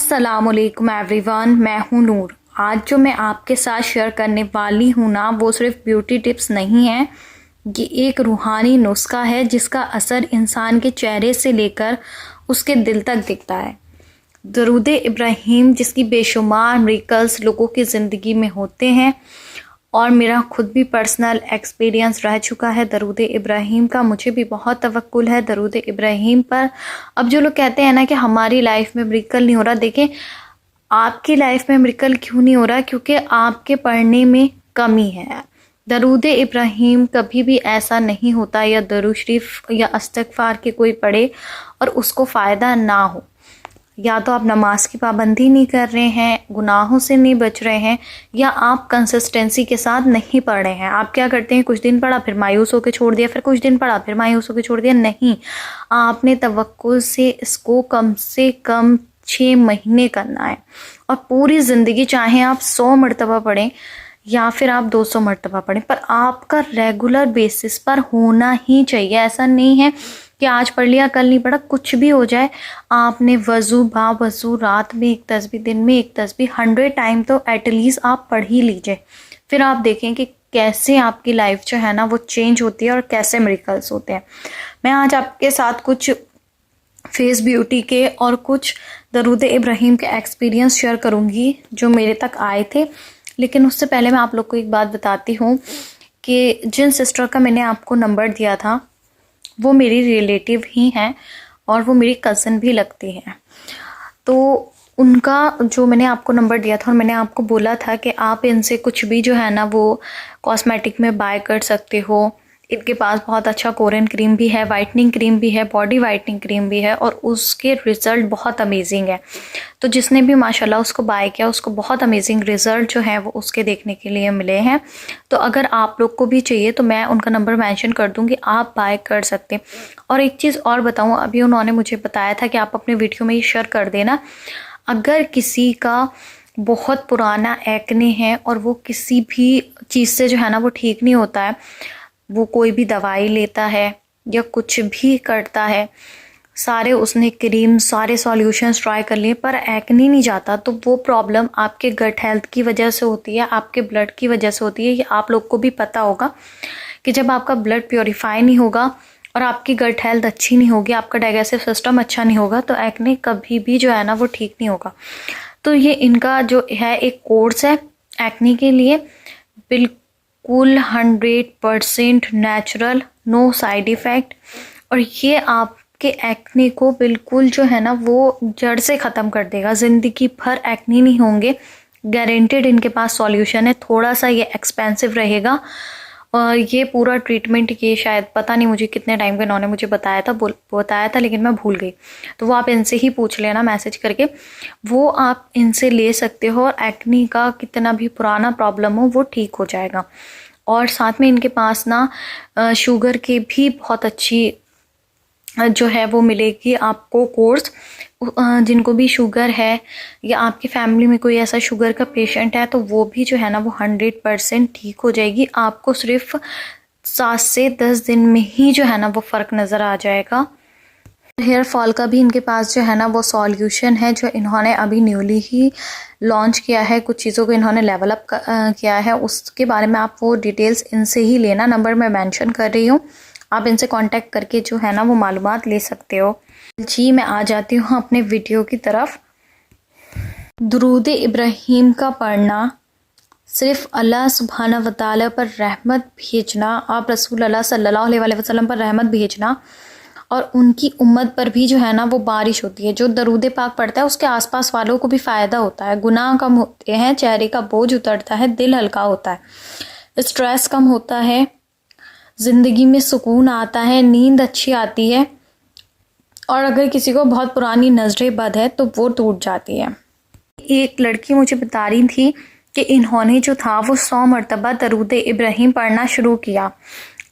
अस्सलामुअलैकुम एवरीवन, मैं हूँ नूर। आज जो मैं आपके साथ शेयर करने वाली हूँ ना, वो सिर्फ ब्यूटी टिप्स नहीं है। ये एक रूहानी नुस्खा है जिसका असर इंसान के चेहरे से लेकर उसके दिल तक दिखता है। दरूद इब्राहीम, जिसकी बेशुमार मिरेकल्स लोगों की ज़िंदगी में होते हैं और मेरा खुद भी पर्सनल एक्सपीरियंस रह चुका है दरूद इब्राहीम का। मुझे भी बहुत तवक्कुल है दरूद इब्राहीम पर। अब जो लोग कहते हैं ना कि हमारी लाइफ में मिरेकल नहीं हो रहा, देखें आपकी लाइफ में मिरेकल क्यों नहीं हो रहा, क्योंकि आपके पढ़ने में कमी है। दरूद इब्राहीम कभी भी ऐसा नहीं होता या दरूद शरीफ या इस्तिग़फ़ार के कोई पढ़े और उसको फ़ायदा ना हो। या तो आप नमाज की पाबंदी नहीं कर रहे हैं, गुनाहों से नहीं बच रहे हैं, या आप कंसिस्टेंसी के साथ नहीं पढ़ रहे हैं। आप क्या करते हैं, कुछ दिन पढ़ा फिर मायूस होकर छोड़ दिया, फिर कुछ दिन पढ़ा फिर मायूस होकर छोड़ दिया। नहीं, आपने तवक्कुल से इसको कम से कम 6 महीने करना है और पूरी ज़िंदगी, चाहे आप 100 मरतबा पढ़ें या फिर आप 200 मरतबा पढ़ें, पर आपका रेगुलर बेसिस पर होना ही चाहिए। ऐसा नहीं है कि आज पढ़ लिया कल नहीं पढ़ा, कुछ भी हो जाए, आपने वज़ू बावज़ू रात में एक तस्बीह, दिन में एक तस्बीह, 100 टाइम तो एटलीस्ट आप पढ़ ही लीजिए। फिर आप देखें कि कैसे आपकी लाइफ जो है ना वो चेंज होती है और कैसे मिरेकल्स होते हैं। मैं आज आपके साथ कुछ फेस ब्यूटी के और कुछ दरूद इब्राहीम के एक्सपीरियंस शेयर करूँगी जो मेरे तक आए थे। लेकिन उससे पहले मैं आप लोग को एक बात बताती हूँ कि जिन सिस्टर का मैंने आपको नंबर दिया था वो मेरी रिलेटिव ही हैं और वो मेरी कज़न भी लगती हैं। तो उनका जो मैंने आपको नंबर दिया था और मैंने आपको बोला था कि आप इनसे कुछ भी जो है ना वो कॉस्मेटिक में बाय कर सकते हो। इनके पास बहुत अच्छा कोरियन क्रीम भी है, वाइटनिंग क्रीम भी है, बॉडी वाइटनिंग क्रीम भी है और उसके रिज़ल्ट बहुत अमेजिंग है। तो जिसने भी माशाल्लाह उसको बाय किया उसको बहुत अमेजिंग रिज़ल्ट जो है वो उसके देखने के लिए मिले हैं। तो अगर आप लोग को भी चाहिए तो मैं उनका नंबर मेंशन कर दूंगी, आप बाय कर सकते हैं। और एक चीज़ और बताऊँ, अभी उन्होंने मुझे बताया था कि आप अपने वीडियो में ये शेयर कर देना, अगर किसी का बहुत पुराना एक्ने है और वो किसी भी चीज़ से जो है ना वो ठीक नहीं होता है, वो कोई भी दवाई लेता है या कुछ भी करता है, सारे उसने क्रीम सारे सॉल्यूशंस ट्राई कर लिए पर एक्ने नहीं जाता, तो वो प्रॉब्लम आपके गट हेल्थ की वजह से होती है, आपके ब्लड की वजह से होती है। ये आप लोग को भी पता होगा कि जब आपका ब्लड प्योरीफाई नहीं होगा और आपकी गट हेल्थ अच्छी नहीं होगी, आपका डाइजेस्टिव सिस्टम अच्छा नहीं होगा, तो एक्ने कभी भी जो है ना वो ठीक नहीं होगा। तो ये इनका जो है एक कोर्स है एक्ने के लिए, बिल्कुल 100% नेचुरल, नो साइड इफ़ेक्ट, और ये आपके एक्ने को बिल्कुल जो है ना वो जड़ से ख़त्म कर देगा। ज़िंदगी भर एक्ने नहीं होंगे, गारंटेड। इनके पास सॉल्यूशन है, थोड़ा सा ये एक्सपेंसिव रहेगा और ये पूरा ट्रीटमेंट ये शायद पता नहीं मुझे कितने टाइम का इन्होंने मुझे बताया था लेकिन मैं भूल गई। तो वो आप इनसे ही पूछ लेना मैसेज करके, वो आप इनसे ले सकते हो और एक्ने का कितना भी पुराना प्रॉब्लम हो वो ठीक हो जाएगा। और साथ में इनके पास ना शुगर के भी बहुत अच्छी जो है वो मिलेगी आपको कोर्स। जिनको भी शुगर है या आपकी फैमिली में कोई ऐसा शुगर का पेशेंट है तो वो भी जो है ना वो 100% ठीक हो जाएगी। आपको सिर्फ 7 से 10 दिन में ही जो है ना वो फ़र्क नज़र आ जाएगा। हेयर फॉल का भी इनके पास जो है ना वो सॉल्यूशन है जो इन्होंने अभी न्यूली ही लॉन्च किया है। कुछ चीज़ों को इन्होंने लेवल अप किया है, उसके बारे में आप वो डिटेल्स इनसे ही लेना। नंबर मैं मेंशन कर रही हूँ, आप इनसे कांटेक्ट करके जो है ना वो मालूमात ले सकते हो। जी, मैं आ जाती हूँ अपने वीडियो की तरफ। दरूद इब्राहीम का पढ़ना सिर्फ़ अल्लाह सुब्हाना व तआला पर रहमत भेजना, आप रसूल अल्लाह सल्लल्लाहु अलैहि वसल्लम पर रहमत भेजना और उनकी उम्मत पर भी जो है ना वो बारिश होती है। जो दरूद पाक पढ़ता है उसके आसपास वालों को भी फ़ायदा होता है, गुनाह कम होते हैं, चेहरे का बोझ उतरता है, दिल हल्का होता है, स्ट्रेस कम होता है, ज़िंदगी में सुकून आता है, नींद अच्छी आती है और अगर किसी को बहुत पुरानी नज़रें बद है तो वो टूट जाती है। एक लड़की मुझे बता रही थी कि इन्होंने जो था वो 100 मरतबा दरूद इब्राहीम पढ़ना शुरू किया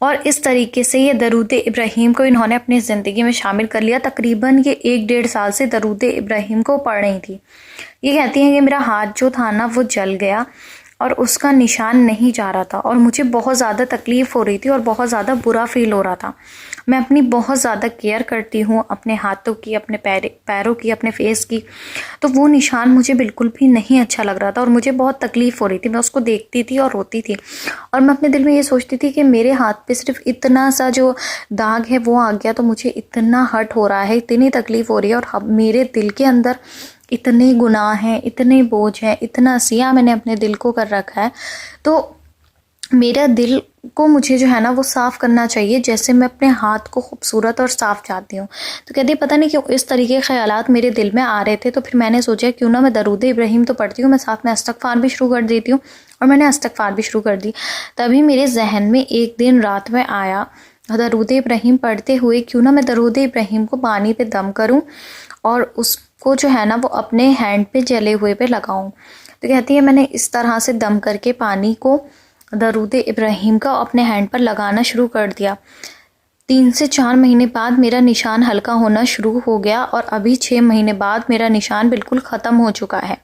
और इस तरीके से ये दरूद इब्राहीम को इन्होंने अपनी ज़िंदगी में शामिल कर लिया। तकरीबन ये 1-1.5 साल से दरूद इब्राहीम को पढ़ रही थी। ये कहती हैं कि मेरा हाथ जो था ना वो जल गया और उसका निशान नहीं जा रहा था और मुझे बहुत ज़्यादा तकलीफ़ हो रही थी और बहुत ज़्यादा बुरा फील हो रहा था। मैं अपनी बहुत ज़्यादा केयर करती हूँ अपने हाथों की, अपने पैरों की, अपने फेस की, तो वो निशान मुझे बिल्कुल भी नहीं अच्छा लग रहा था और मुझे बहुत तकलीफ़ हो रही थी। मैं उसको देखती थी और रोती थी और मैं अपने दिल में ये सोचती थी कि मेरे हाथ पे सिर्फ इतना सा जो दाग है वो आ गया तो मुझे इतना हर्ट हो रहा है, इतनी तकलीफ़ हो रही है और मेरे दिल के अंदर इतने गुनाह हैं, इतने बोझ हैं, इतना सिया मैंने अपने दिल को कर रखा है, तो मेरा दिल को मुझे जो है ना वो साफ़ करना चाहिए जैसे मैं अपने हाथ को खूबसूरत और साफ़ चाहती हूँ। तो कहती है पता नहीं क्यों इस तरीके के ख़यालात मेरे दिल में आ रहे थे, तो फिर मैंने सोचा क्यों ना मैं दरूद इब्राहिम तो पढ़ती हूँ, मैं साथ में इस्तिग़फ़ार भी शुरू कर देती हूँ और मैंने इस्तिग़फ़ार भी शुरू कर दी। तभी मेरे जहन में एक दिन रात में आया दरूद इब्राहिम पढ़ते हुए क्यों ना मैं दरूद इब्राहिम को पानी पे दम करूँ और उसको जो है ना वो अपने हैंड पे जले हुए पे लगाऊँ। तो कहती है मैंने इस तरह से दम करके पानी को दरूद इब्राहिम का अपने हैंड पर लगाना शुरू कर दिया। 3 से 4 महीने बाद मेरा निशान हल्का होना शुरू हो गया और अभी 6 महीने बाद मेरा निशान बिल्कुल ख़त्म हो चुका है।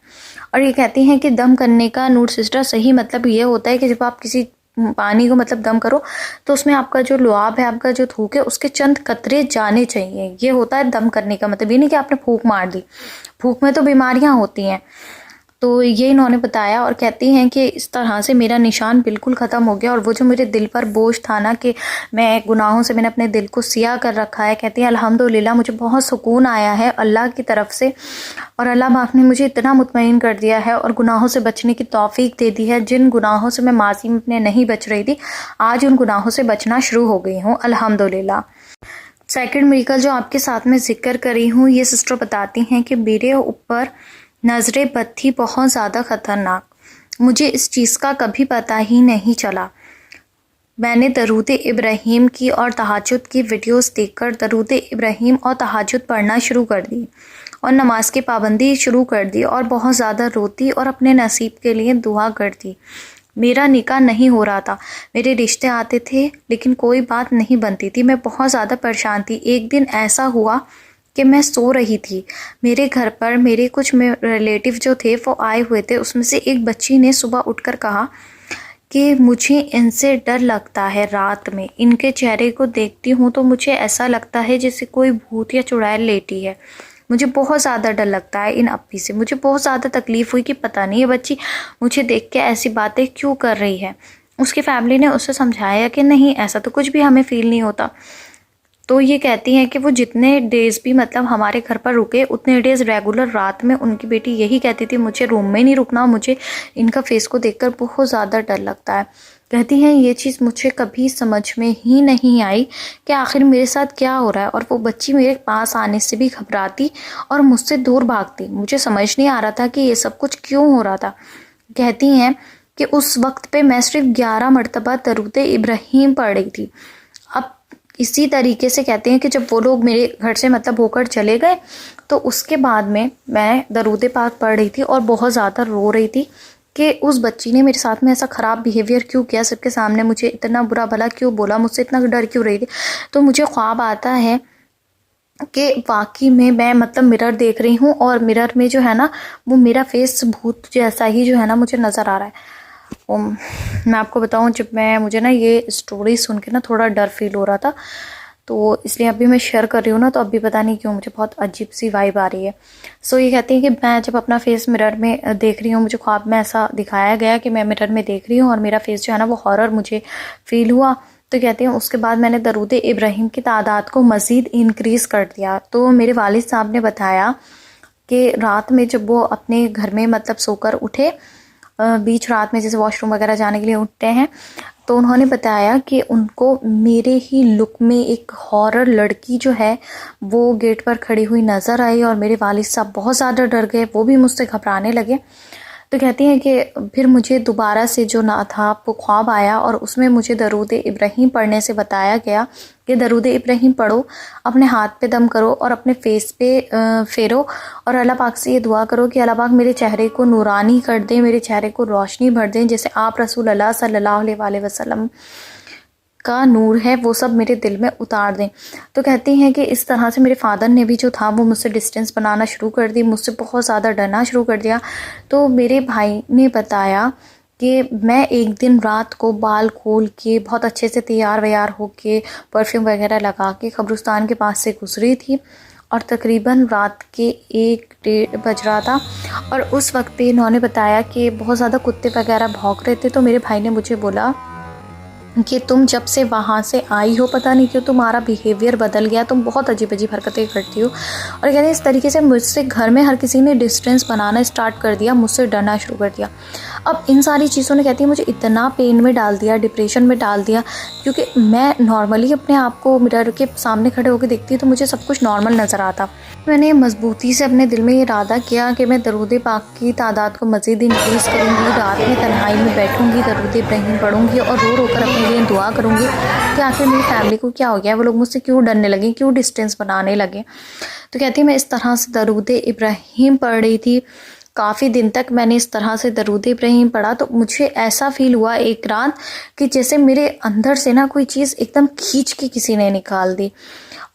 और ये कहती हैं कि दम करने का नूर सिस्टर सही मतलब ये होता है कि जब आप किसी पानी को मतलब दम करो तो उसमें आपका जो लुआब है, आपका जो थूक है, उसके चंद कतरे जाने चाहिए। ये होता है दम करने का मतलब। ये नहीं कि आपने फूंक मार दी, फूंक में तो बीमारियां होती हैं। तो ये इन्होंने बताया और कहती हैं कि इस तरह से मेरा निशान बिल्कुल ख़त्म हो गया और वो जो मेरे दिल पर बोझ था ना कि मैं गुनाहों से मैंने अपने दिल को सिया कर रखा है, कहती हैं अल्हम्दुलिल्लाह मुझे बहुत सुकून आया है अल्लाह की तरफ से और अल्लाह पाक ने मुझे इतना मुतमईन कर दिया है और गुनाहों से बचने की तौफीक दे दी है। जिन गुनाहों से मैं माजी में अपने नहीं बच रही थी, आज उन गुनाहों से बचना शुरू हो गई हूँ अल्हम्दुलिल्लाह। सेकंड मिरेकल जो आपके साथ में जिक्र करी हूँ, ये सिस्टर बताती हैं कि मेरे ऊपर नज़रें बद थी बहुत ज़्यादा ख़तरनाक। मुझे इस चीज़ का कभी पता ही नहीं चला। मैंने दरूद इब्राहिम की और तहज्जुद की वीडियोस देखकर दरूद इब्राहिम और तहज्जुद पढ़ना शुरू कर दी और नमाज की पाबंदी शुरू कर दी और बहुत ज़्यादा रोती और अपने नसीब के लिए दुआ करती। मेरा निकाह नहीं हो रहा था, मेरे रिश्ते आते थे लेकिन कोई बात नहीं बनती थी। मैं बहुत ज़्यादा परेशान थी। एक दिन ऐसा हुआ कि मैं सो रही थी, मेरे घर पर मेरे कुछ रिलेटिव जो थे वो आए हुए थे। उसमें से एक बच्ची ने सुबह उठकर कहा कि मुझे इनसे डर लगता है, रात में इनके चेहरे को देखती हूँ तो मुझे ऐसा लगता है जैसे कोई भूत या चुड़ैल लेटी है। मुझे बहुत ज़्यादा डर लगता है इन अप्पी से। मुझे बहुत ज़्यादा तकलीफ़ हुई कि पता नहीं ये बच्ची मुझे देख के ऐसी बातें क्यों कर रही है। उसकी फैमिली ने उसे समझाया कि नहीं ऐसा तो कुछ भी हमें फ़ील नहीं होता। तो ये कहती हैं कि वो जितने डेज़ भी मतलब हमारे घर पर रुके उतने डेज़ रेगुलर रात में उनकी बेटी यही कहती थी मुझे रूम में नहीं रुकना, मुझे इनका फेस को देखकर बहुत ज़्यादा डर लगता है। कहती हैं ये चीज़ मुझे कभी समझ में ही नहीं आई कि आखिर मेरे साथ क्या हो रहा है और वो बच्ची मेरे पास आने से भी घबराती और मुझसे दूर भागती। मुझे समझ नहीं आ रहा था कि ये सब कुछ क्यों हो रहा था। कहती हैं कि उस वक्त पे मैं सिर्फ 11 मरतबा दरूद इब्राहिम पढ़ रही थी। अब इसी तरीके से कहते हैं कि जब वो लोग मेरे घर से मतलब होकर चले गए तो उसके बाद में मैं दरूद पाक पढ़ रही थी और बहुत ज़्यादा रो रही थी कि उस बच्ची ने मेरे साथ में ऐसा ख़राब बिहेवियर क्यों किया, सबके सामने मुझे इतना बुरा भला क्यों बोला, मुझसे इतना डर क्यों रही थी। तो मुझे ख्वाब आता है कि वाकई में मैं मतलब मिरर देख रही हूँ और मिरर में जो है ना वो मेरा फेस भूत जैसा ही जो है ना मुझे नज़र आ रहा है। मैं आपको बताऊं जब मुझे ना ये स्टोरी सुन के ना थोड़ा डर फील हो रहा था, तो इसलिए अभी मैं शेयर कर रही हूँ ना, तो अभी पता नहीं क्यों मुझे बहुत अजीब सी वाइब आ रही है। सो ये कहती है कि मैं जब अपना फेस मिरर में देख रही हूँ, मुझे ख्वाब में ऐसा दिखाया गया कि मैं मिरर में देख रही हूँ और मेरा फेस जो है ना वो हॉरर मुझे फील हुआ। तो कहती हैं उसके बाद मैंने दरूद इब्राहिम की तादाद को मज़ीद इंक्रीज़ कर दिया। तो मेरे वालिद साहब ने बताया कि रात में जब वो अपने घर में मतलब सोकर उठे, बीच रात में जैसे वॉशरूम वगैरह जाने के लिए उठते हैं, तो उन्होंने बताया कि उनको मेरे ही लुक में एक हॉरर लड़की जो है वो गेट पर खड़ी हुई नज़र आई और मेरे वालिद साहब बहुत ज़्यादा डर गए, वो भी मुझसे घबराने लगे। तो कहती हैं कि फिर मुझे दोबारा से जो ना था वो ख्वाब आया और उसमें मुझे दरूद इब्राहिम पढ़ने से बताया गया कि दरूद इब्राहिम पढ़ो, अपने हाथ पे दम करो और अपने फेस पे फेरो और अल्लाह पाक से ये दुआ करो कि अल्लाह पाक मेरे चेहरे को नूरानी कर दें, मेरे चेहरे को रोशनी भर दें, जैसे आप रसूल अल्लाह सल्लल्लाहु अलैहि वसल्लम का नूर है वो सब मेरे दिल में उतार दें। तो कहती हैं कि इस तरह से मेरे फादर ने भी जो था वो मुझसे डिस्टेंस बनाना शुरू कर दी, मुझसे बहुत ज़्यादा डरना शुरू कर दिया। तो मेरे भाई ने बताया कि मैं एक दिन रात को बाल खोल के बहुत अच्छे से तैयार व्यार होके परफ्यूम वगैरह लगा के कब्रिस्तान के पास से गुजरी थी और तकरीबन रात के 1-1:30 बज रहा था। और उस वक्त पे इन्होंने बताया कि बहुत ज़्यादा कुत्ते वगैरह भौंक रहे थे। तो मेरे भाई ने मुझे बोला कि तुम जब से वहाँ से आई हो पता नहीं क्यों तुम्हारा बिहेवियर बदल गया, तुम बहुत अजीब अजीब हरकतें करती हो। और कहते हैं इस तरीके से मुझसे घर में हर किसी ने डिस्टेंस बनाना स्टार्ट कर दिया, मुझसे डरना शुरू कर दिया। अब इन सारी चीज़ों ने कहती है मुझे इतना पेन में डाल दिया, डिप्रेशन में डाल दिया, क्योंकि मैं नॉर्मली अपने आप को मिरर के सामने खड़े होकर देखती तो मुझे सब कुछ नॉर्मल नज़र आता। मैंने मजबूती से अपने दिल में ये इरादा किया कि मैं दरूद पाक की तादाद को मज़ीद इंक्रीज़ करूँगी, रात में तन्हाई में बैठूँगी, दरूद इब्राहीम पढ़ूँगी और रो रो कर अपने लिए दुआ करूँगी कि आखिर मेरी फैमिली को क्या हो गया, वो लोग मुझसे क्यों डरने लगे, क्यों डिस्टेंस बनाने लगे। तो कहती है मैं इस तरह से दरूद इब्राहीम पढ़ रही थी। काफ़ी दिन तक मैंने इस तरह से दरूद इब्राहीम पढ़ा तो मुझे ऐसा फ़ील हुआ एक रात कि जैसे मेरे अंदर से ना कोई चीज़ एकदम खींच के किसी ने निकाल दी।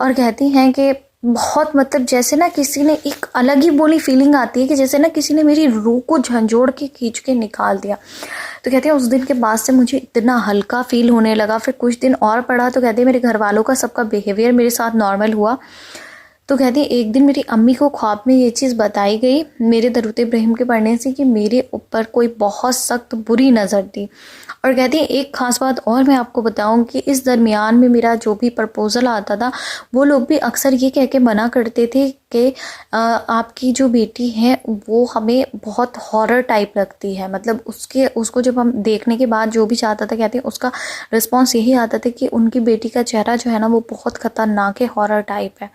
और कहती हैं कि बहुत मतलब जैसे ना किसी ने एक अलग ही बोली फीलिंग आती है कि जैसे ना किसी ने मेरी रूह को झंझोड़ के खींच के निकाल दिया। तो कहते हैं उस दिन के बाद से मुझे इतना हल्का फील होने लगा। फिर कुछ दिन और पढ़ा तो कहते हैं मेरे घर वालों का सबका बिहेवियर मेरे साथ नॉर्मल हुआ। तो कहती है एक दिन मेरी अम्मी को ख्वाब में ये चीज़ बताई गई मेरे दरूद इब्राहीम के पढ़ने से कि मेरे ऊपर कोई बहुत सख्त बुरी नज़र थी। और कहती है एक ख़ास बात और मैं आपको बताऊं कि इस दरमियान में मेरा जो भी प्रपोज़ल आता था वो लोग भी अक्सर ये कह के मना करते थे कि आपकी जो बेटी है वो हमें बहुत हॉरर टाइप लगती है। मतलब उसको जब हम देखने के बाद जो भी चाहता था कहते हैं उसका रिस्पॉन्स यही आता था कि उनकी बेटी का चेहरा जो है ना वो बहुत ख़तरनाक है, हॉरर टाइप है।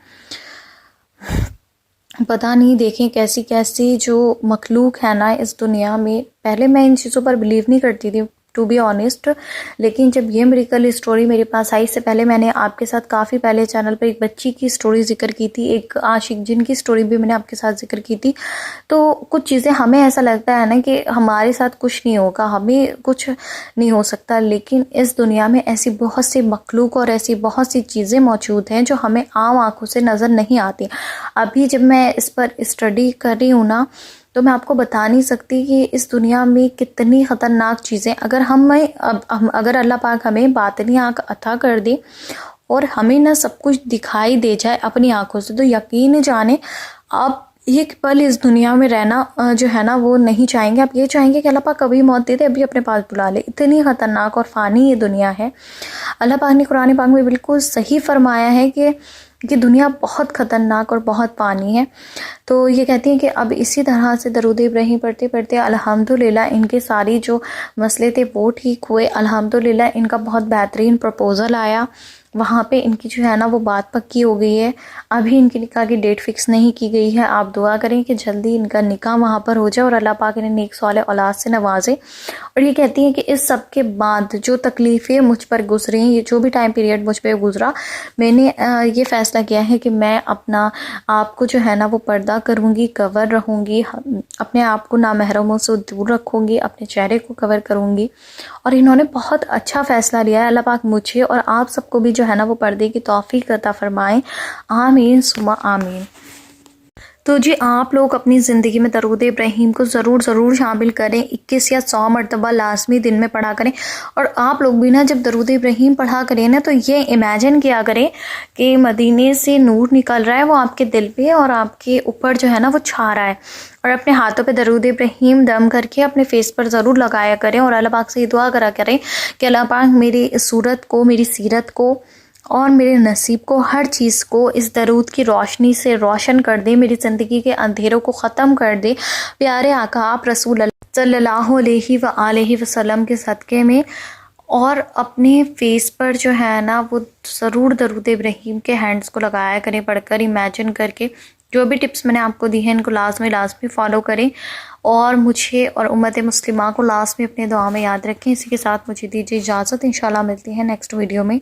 पता नहीं देखें कैसी कैसी जो मखलूक है ना इस दुनिया में। पहले मैं इन चीज़ों पर बिलीव नहीं करती थी टू बी ऑनेस्ट, लेकिन जब ये मिरेकल स्टोरी मेरे पास आई, इससे पहले मैंने आपके साथ काफ़ी पहले चैनल पर एक बच्ची की स्टोरी जिक्र की थी, एक आशिक जिन की स्टोरी भी मैंने आपके साथ जिक्र की थी। तो कुछ चीज़ें हमें ऐसा लगता है ना कि हमारे साथ कुछ नहीं होगा, हमें कुछ नहीं हो सकता, लेकिन इस दुनिया में ऐसी बहुत सी मखलूक और ऐसी बहुत सी चीज़ें मौजूद हैं जो हमें आम आँखों से नज़र नहीं आती। अभी जब मैं इस पर स्टडी कर रही हूँ ना तो मैं आपको बता नहीं सकती कि इस दुनिया में कितनी ख़तरनाक चीज़ें अगर अल्लाह पाक हमें बातनी आँख अता कर दे और हमें ना सब कुछ दिखाई दे जाए अपनी आँखों से, तो यकीन जाने आप एक पल इस दुनिया में रहना जो है ना वो नहीं चाहेंगे। आप ये चाहेंगे कि अल्लाह पाक कभी मौत दे दे, अभी अपने पास बुला ले। इतनी ख़तरनाक और फ़ानी ये दुनिया है। अल्लाह पाक ने कुरान पाक में बिल्कुल सही फरमाया है कि दुनिया बहुत ख़तरनाक और बहुत पानी है। तो ये कहती हैं कि अब इसी तरह से दरूद इब्राहीम पढ़ते पढ़ते अल्हम्दुलिल्लाह इनके सारी जो मसले थे वो ठीक हुए। अल्हम्दुलिल्लाह इनका बहुत बेहतरीन प्रपोज़ल आया, वहाँ पे इनकी जो है ना वो बात पक्की हो गई है। अभी इनके निकाह की डेट फिक्स नहीं की गई है। आप दुआ करें कि जल्दी इनका निकाह वहाँ पर हो जाए और अल्लाह पाक इन्हें नेक सालेह औलाद से नवाजे। और ये कहती हैं कि इस सब के बाद जो तकलीफ़ें मुझ पर गुजरी, ये जो भी टाइम पीरियड मुझ पर गुजरा, मैंने ये फ़ैसला किया है कि मैं अपना आप को जो है ना वो पर्दा करूँगी, कवर रहूँगी, अपने आप को नामहरमों से दूर रखूँगी, अपने चेहरे को कवर करूँगी। और इन्होंने बहुत अच्छा फ़ैसला लिया है। अल्लाह पाक मुझे और आप सबको भी जो है ना वो पर्दे की तौफीक अता फरमाएं। आमीन सुमा आमीन। तो जी आप लोग अपनी ज़िंदगी में दरूद इब्राहीम को ज़रूर शामिल करें। 21 या 100 मरतबा लाजमी दिन में पढ़ा करें। और आप लोग भी ना जब दरूद इब्राहीम पढ़ा करें ना तो ये इमेजिन किया करें कि मदीने से नूर निकल रहा है, वो आपके दिल पे और आपके ऊपर जो है ना वो छा रहा है। और अपने हाथों पे दरूद इब्राहीम दम करके अपने फेस पर ज़रूर लगाया करें और अल्लाह पाक से ये दुआ करा करें कि अल्लाह पाक मेरी सूरत को, मेरी सीरत को और मेरे नसीब को, हर चीज़ को इस दरूद की रोशनी से रोशन कर दे, मेरी ज़िंदगी के अंधेरों को ख़त्म कर दे। प्यारे आका आप रसूल सल्लल्लाहु अलैहि वसल्लम के सदक़े में। और अपने फेस पर जो है ना वो ज़रूर दरूद इब्राहीम के हैंड्स को लगाया करें, पढ़कर इमेजिन करके। जो भी टिप्स मैंने आपको दी हैं इनको लाजमी फॉलो करें और मुझे और उम्मत मुस्लिमा को लाजमी अपने दुआ में याद रखें। इसी के साथ मुझे दीजिए इजाज़त। इंशाल्लाह मिलती है नेक्स्ट वीडियो में।